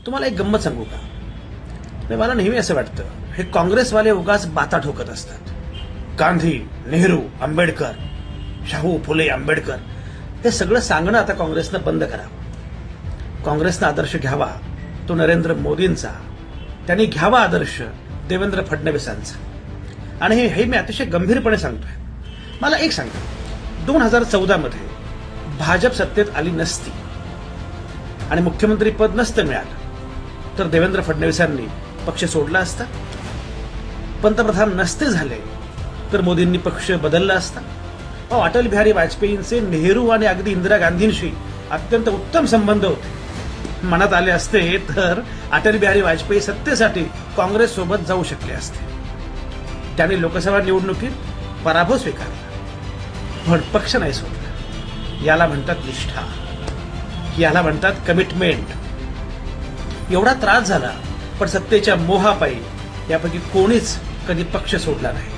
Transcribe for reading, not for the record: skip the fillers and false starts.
तुम्हाला एक गंमत सांगू का? मला नेहमी असं वाटतं, हे काँग्रेसवाले उगाच बाता ठोकत असतात. गांधी, नेहरू, आंबेडकर, शाहू फुले आंबेडकर, हे सगळं सांगणं आता काँग्रेसनं बंद करावं. काँग्रेसनं आदर्श घ्यावा तो नरेंद्र मोदींचा, त्यांनी घ्यावा आदर्श देवेंद्र फडणवीसांचा. आणि हे मी अतिशय गंभीरपणे सांगतोय. मला एक सांगा, 2014 मध्ये भाजप सत्तेत आली नसती आणि मुख्यमंत्री पद नसतं मिळालं तर देवेंद्र फडणवीसांनी पक्ष सोडला असता? पंतप्रधान नसते झाले तर मोदींनी पक्ष बदलला असता? अटल बिहारी वाजपेयींचे नेहरू आणि अगदी इंदिरा गांधींशी अत्यंत उत्तम संबंध होते. मनात आले असते तर अटल बिहारी वाजपेयी सत्तेसाठी काँग्रेस सोबत जाऊ शकले असते. त्यांनी लोकसभा निवडणुकीत पराभव स्वीकारला, पण पक्ष नाही सोडला. याला म्हणतात निष्ठा, याला म्हणतात कमिटमेंट. एवढा त्रास झाला पण सत्तेच्या मोहापायी यापैकी कोणीच कधी पक्ष सोडला नाही.